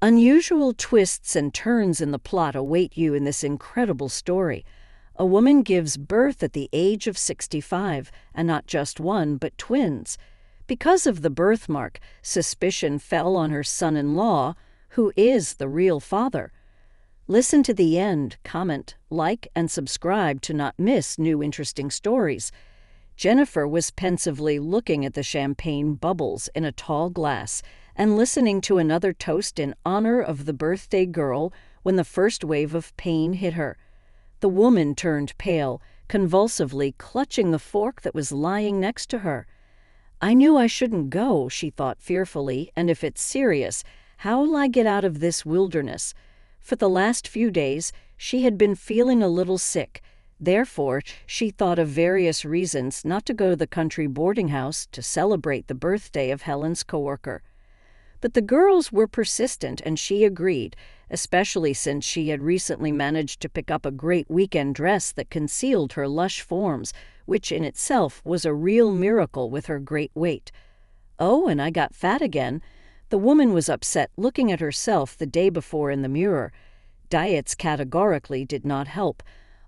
Unusual twists and turns in the plot await you in this incredible story. A woman gives birth at the age of 65, and not just one, but twins. Because of the birthmark, suspicion fell on her son-in-law, who is the real father. Listen to the end, comment, like, and subscribe to not miss new interesting stories. Jennifer was pensively looking at the champagne bubbles in a tall glass and listening to another toast in honor of the birthday girl when the first wave of pain hit her. The woman turned pale, convulsively clutching the fork that was lying next to her. "I knew I shouldn't go," she thought fearfully, "and if it's serious, how'll I get out of this wilderness?" For the last few days, she had been feeling a little sick. Therefore, she thought of various reasons not to go to the country boarding house to celebrate the birthday of Helen's coworker. But the girls were persistent, and she agreed, especially since she had recently managed to pick up a great weekend dress that concealed her lush forms, which in itself was a real miracle with her great weight. "Oh, and I got fat again." The woman was upset looking at herself the day before in the mirror. Diets categorically did not help,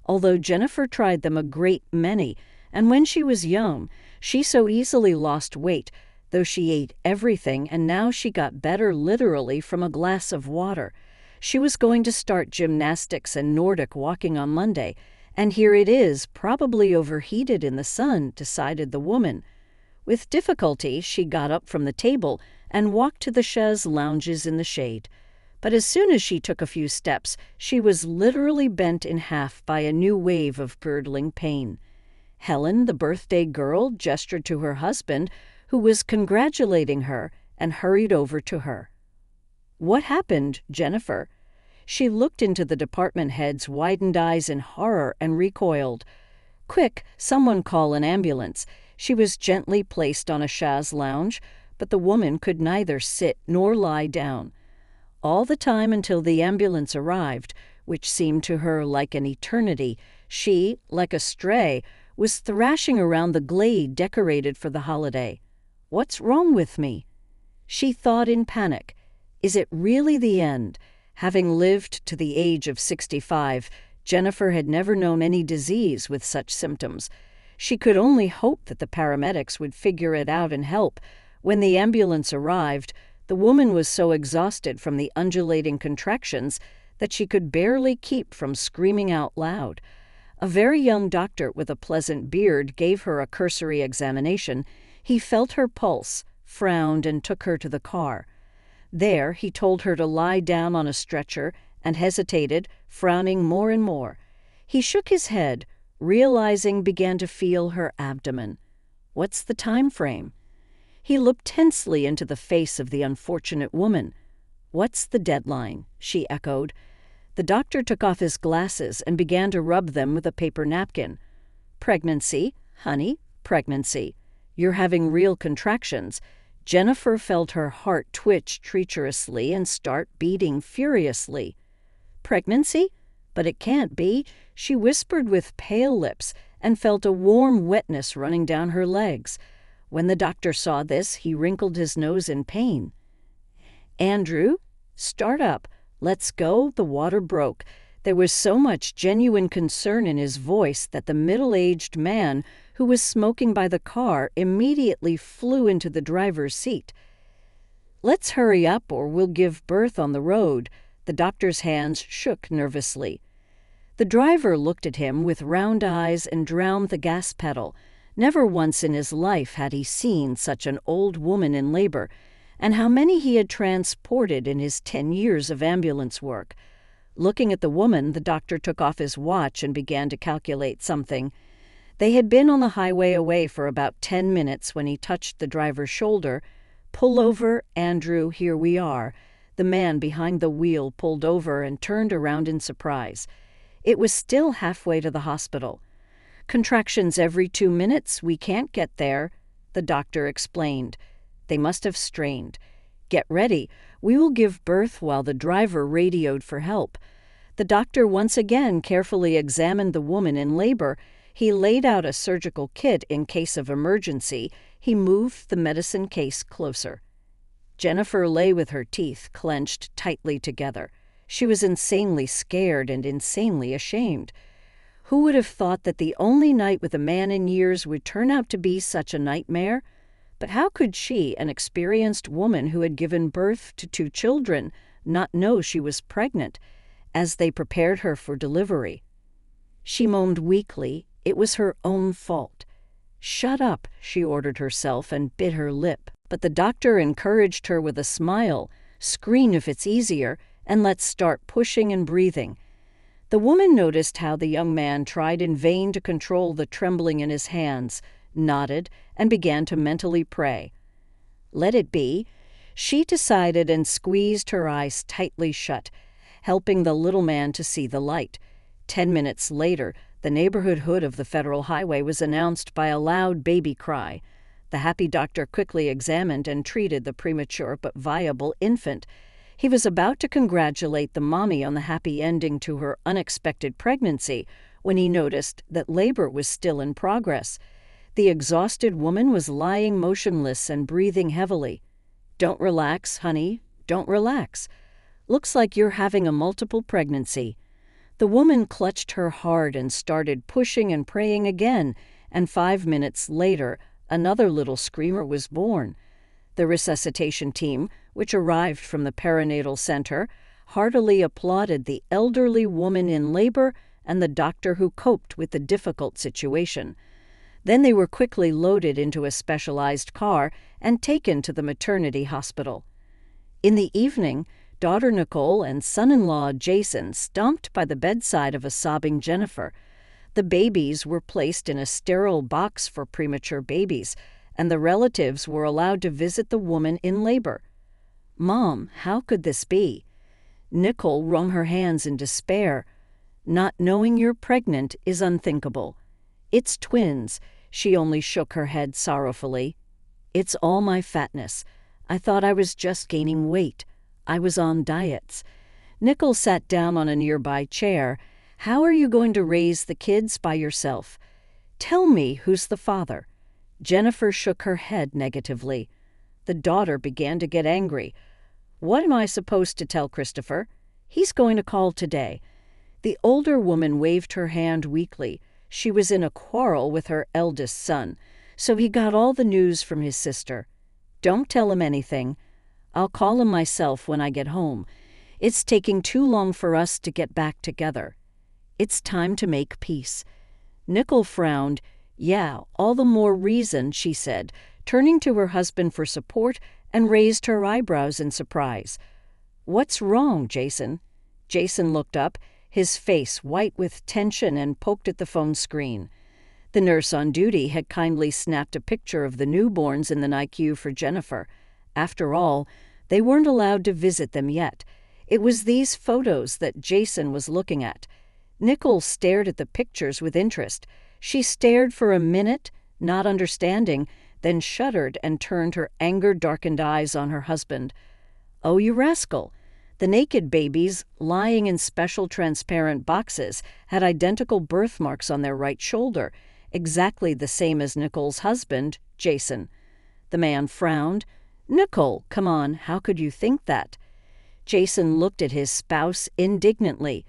although Jennifer tried them a great many, and when she was young, she so easily lost weight, though she ate everything, and now she got better literally from a glass of water. She was going to start gymnastics and Nordic walking on Monday, and here it is, probably overheated in the sun, decided the woman. With difficulty, she got up from the table and walked to the chaise lounges in the shade. But as soon as she took a few steps, she was literally bent in half by a new wave of girdling pain. Helen, the birthday girl, gestured to her husband, who was congratulating her, and hurried over to her. "What happened, Jennifer?" She looked into the department head's widened eyes in horror and recoiled. "Quick, someone call an ambulance." She was gently placed on a chaise lounge, but the woman could neither sit nor lie down. All the time until the ambulance arrived, which seemed to her like an eternity, she, like a stray, was thrashing around the glade decorated for the holiday. "What's wrong with me?" She thought in panic. Is it really the end? Having lived to the age of 65, Jennifer had never known any disease with such symptoms. She could only hope that the paramedics would figure it out and help. When the ambulance arrived, the woman was so exhausted from the undulating contractions that she could barely keep from screaming out loud. A very young doctor with a pleasant beard gave her a cursory examination. He felt her pulse, frowned, and took her to the car. There, he told her to lie down on a stretcher and hesitated, frowning more and more. He shook his head, realizing, began to feel her abdomen. "What's the time frame?" He looked tensely into the face of the unfortunate woman. "What's the deadline?" she echoed. The doctor took off his glasses and began to rub them with a paper napkin. "Pregnancy, honey, pregnancy. You're having real contractions." Jennifer felt her heart twitch treacherously and start beating furiously. "Pregnancy? But it can't be," she whispered with pale lips and felt a warm wetness running down her legs. When the doctor saw this, he wrinkled his nose in pain. "Andrew, start up. Let's go." The water broke. There was so much genuine concern in his voice that the middle-aged man who was smoking by the car immediately flew into the driver's seat. "Let's hurry up or we'll give birth on the road." The doctor's hands shook nervously. The driver looked at him with round eyes and drowned the gas pedal. Never once in his life had he seen such an old woman in labor, and how many he had transported in his 10 years of ambulance work. Looking at the woman, the doctor took off his watch and began to calculate something. They had been on the highway away for about 10 minutes when he touched the driver's shoulder. "Pull over, Andrew, here we are." The man behind the wheel pulled over and turned around in surprise. It was still halfway to the hospital. "Contractions every 2 minutes. We can't get there," the doctor explained. They must have strained. "Get ready. We will give birth," while the driver radioed for help. The doctor once again carefully examined the woman in labor. He laid out a surgical kit in case of emergency. He moved the medicine case closer. Jennifer lay with her teeth clenched tightly together. She was insanely scared and insanely ashamed. Who would have thought that the only night with a man in years would turn out to be such a nightmare? But how could she, an experienced woman who had given birth to 2 children, not know she was pregnant as they prepared her for delivery? She moaned weakly. It was her own fault. "Shut up," she ordered herself and bit her lip. But the doctor encouraged her with a smile. "Scream if it's easier, and let's start pushing and breathing." The woman noticed how the young man tried in vain to control the trembling in his hands, nodded, and began to mentally pray. Let it be. She decided and squeezed her eyes tightly shut, helping the little man to see the light. 10 minutes later, the neighborhood hood of the federal highway was announced by a loud baby cry. The happy doctor quickly examined and treated the premature but viable infant. He was about to congratulate the mommy on the happy ending to her unexpected pregnancy when he noticed that labor was still in progress. The exhausted woman was lying motionless and breathing heavily. "Don't relax, honey. Don't relax. Looks like you're having a multiple pregnancy." The woman clutched her hard and started pushing and praying again, and 5 minutes later, another little screamer was born. The resuscitation team, which arrived from the perinatal center, heartily applauded the elderly woman in labor and the doctor who coped with the difficult situation. Then they were quickly loaded into a specialized car and taken to the maternity hospital. In the evening, daughter Nicole and son-in-law Jason stomped by the bedside of a sobbing Jennifer. The babies were placed in a sterile box for premature babies, and the relatives were allowed to visit the woman in labor. "Mom, how could this be?" Nicole wrung her hands in despair. "Not knowing you're pregnant is unthinkable. It's twins." She only shook her head sorrowfully. "It's all my fatness. I thought I was just gaining weight. I was on diets." Nicole sat down on a nearby chair. "How are you going to raise the kids by yourself? Tell me who's the father." Jennifer shook her head negatively. The daughter began to get angry. "What am I supposed to tell Christopher? He's going to call today." The older woman waved her hand weakly. She was in a quarrel with her eldest son, so he got all the news from his sister. "Don't tell him anything. I'll call him myself when I get home. It's taking too long for us to get back together. It's time to make peace." Nicole frowned. "Yeah, all the more reason," she said, turning to her husband for support and raised her eyebrows in surprise. "What's wrong, Jason?" Jason looked up, his face white with tension, and poked at the phone screen. The nurse on duty had kindly snapped a picture of the newborns in the NICU for Jennifer. After all, they weren't allowed to visit them yet. It was these photos that Jason was looking at. Nicole stared at the pictures with interest. She stared for a minute, not understanding, then shuddered and turned her anger-darkened eyes on her husband. "Oh, you rascal!" The naked babies, lying in special transparent boxes, had identical birthmarks on their right shoulder, exactly the same as Nicole's husband, Jason. The man frowned. "Nicole, come on, how could you think that?" Jason looked at his spouse indignantly.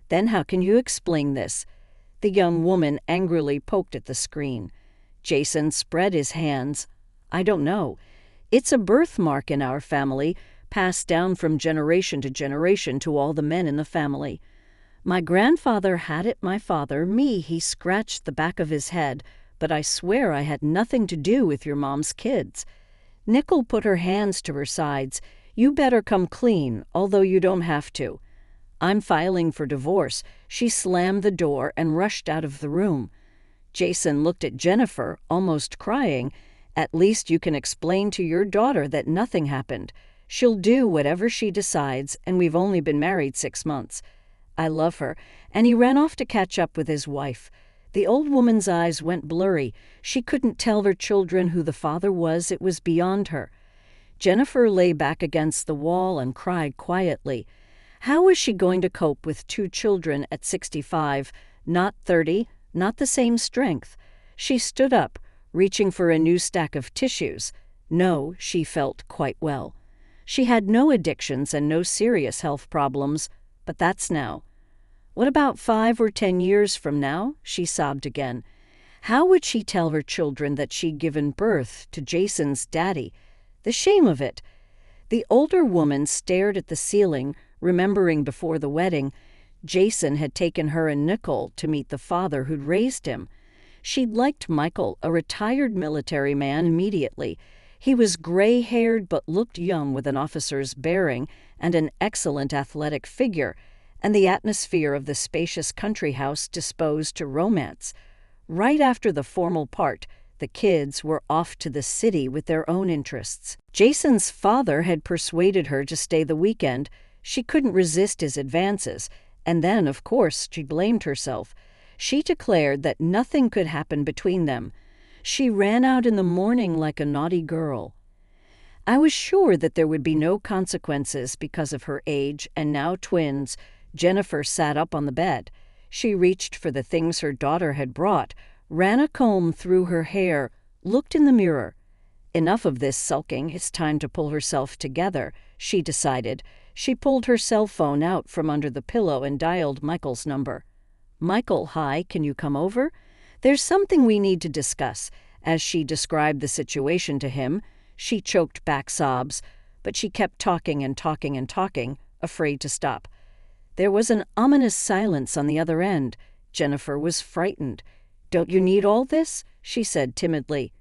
"Then how can you explain this?" The young woman angrily poked at the screen. Jason spread his hands. "I don't know. It's a birthmark in our family, passed down from generation to generation to all the men in the family. My grandfather had it, my father, me." He scratched the back of his head. "But I swear I had nothing to do with your mom's kids." Nicole put her hands to her sides. "You better come clean, although you don't have to. I'm filing for divorce." She slammed the door and rushed out of the room. Jason looked at Jennifer, almost crying. "At least you can explain to your daughter that nothing happened. She'll do whatever she decides, and we've only been married 6 months. I love her." And he ran off to catch up with his wife. The old woman's eyes went blurry. She couldn't tell her children who the father was. It was beyond her. Jennifer lay back against the wall and cried quietly. How was she going to cope with 2 children at 65, not 30, not the same strength? She stood up, reaching for a new stack of tissues. No, she felt quite well. She had no addictions and no serious health problems, but that's now. What about 5 or 10 years from now? She sobbed again. How would she tell her children that she'd given birth to Jason's daddy? The shame of it. The older woman stared at the ceiling, remembering before the wedding, Jason had taken her and Nicole to meet the father who'd raised him. She'd liked Michael, a retired military man, immediately. He was gray-haired but looked young with an officer's bearing and an excellent athletic figure, and the atmosphere of the spacious country house disposed to romance. Right after the formal part, the kids were off to the city with their own interests. Jason's father had persuaded her to stay the weekend. She couldn't resist his advances, and then, of course, she blamed herself. She declared that nothing could happen between them. She ran out in the morning like a naughty girl. I was sure that there would be no consequences because of her age and now twins. Jennifer sat up on the bed. She reached for the things her daughter had brought, ran a comb through her hair, looked in the mirror. Enough of this sulking, it's time to pull herself together, she decided. She pulled her cell phone out from under the pillow and dialed Michael's number. "Michael, hi, can you come over? There's something we need to discuss." As she described the situation to him, she choked back sobs, but she kept talking and talking and talking, afraid to stop. There was an ominous silence on the other end. Jennifer was frightened. "Don't you need all this?" she said timidly.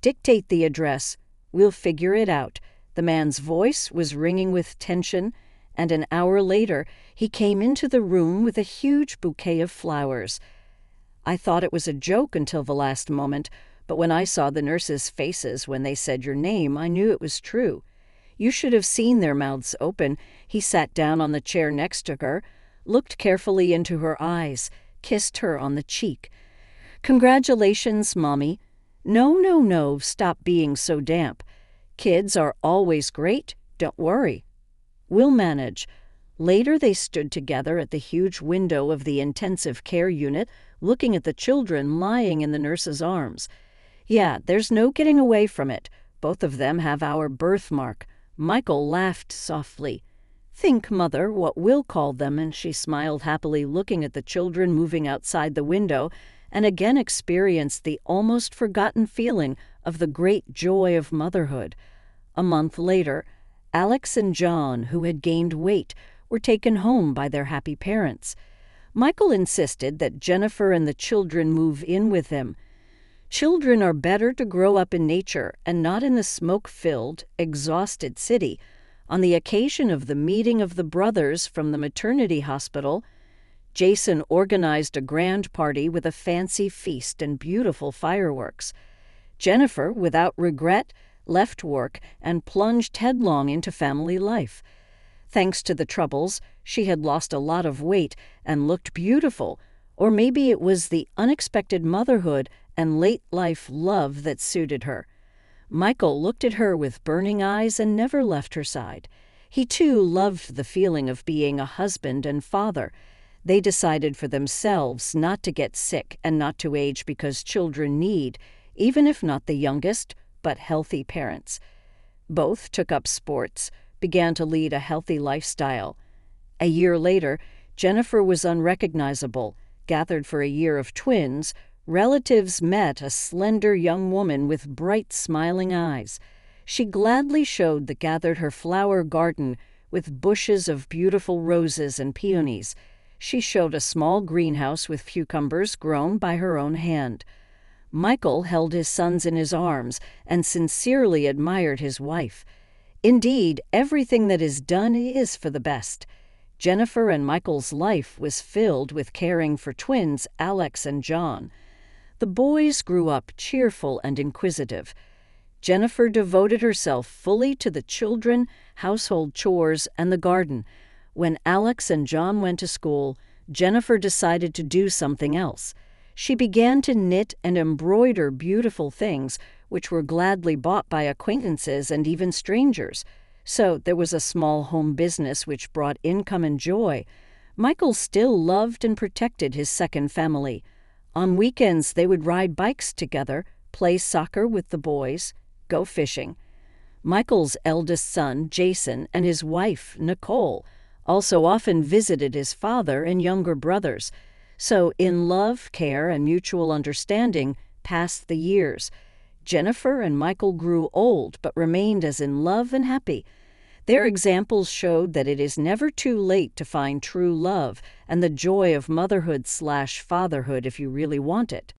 "Dictate the address. We'll figure it out." The man's voice was ringing with tension, and an hour later he came into the room with a huge bouquet of flowers. I thought it was a joke until the last moment, but when I saw the nurses' faces when they said your name, I knew it was true. You should have seen their mouths open. He sat down on the chair next to her, looked carefully into her eyes, kissed her on the cheek. "Congratulations, Mommy." No, no, no, stop being so damp. Kids are always great, don't worry. We'll manage. Later they stood together at the huge window of the intensive care unit, looking at the children lying in the nurse's arms. "Yeah, there's no getting away from it. Both of them have our birthmark." Michael laughed softly. "Think, Mother, what we'll call them," and she smiled happily, looking at the children moving outside the window, and again experienced the almost forgotten feeling of the great joy of motherhood. A month later, Alex and John, who had gained weight, were taken home by their happy parents. Michael insisted that Jennifer and the children move in with him. Children are better to grow up in nature and not in the smoke-filled, exhausted city. On the occasion of the meeting of the brothers from the maternity hospital, Jason organized a grand party with a fancy feast and beautiful fireworks. Jennifer, without regret, left work and plunged headlong into family life. Thanks to the troubles, she had lost a lot of weight and looked beautiful, or maybe it was the unexpected motherhood and late-life love that suited her. Michael looked at her with burning eyes and never left her side. He, too, loved the feeling of being a husband and father. They decided for themselves not to get sick and not to age because children need, even if not the youngest, but healthy parents. Both took up sports, began to lead a healthy lifestyle. A year later, Jennifer was unrecognizable. Gathered for a year of twins, relatives met a slender young woman with bright, smiling eyes. She gladly showed the gathered her flower garden with bushes of beautiful roses and peonies. She showed a small greenhouse with cucumbers grown by her own hand. Michael held his sons in his arms and sincerely admired his wife. Indeed, everything that is done is for the best. Jennifer and Michael's life was filled with caring for twins Alex and John. The boys grew up cheerful and inquisitive. Jennifer devoted herself fully to the children, household chores, and the garden. When Alex and John went to school, Jennifer decided to do something else. She began to knit and embroider beautiful things, which were gladly bought by acquaintances and even strangers. So there was a small home business which brought income and joy. Michael still loved and protected his second family. On weekends they would ride bikes together, play soccer with the boys, go fishing. Michael's eldest son, Jason, and his wife, Nicole, also often visited his father and younger brothers. So, in love, care, and mutual understanding, passed the years. Jennifer and Michael grew old but remained as in love and happy. Their examples showed that it is never too late to find true love and the joy of motherhood/fatherhood if you really want it.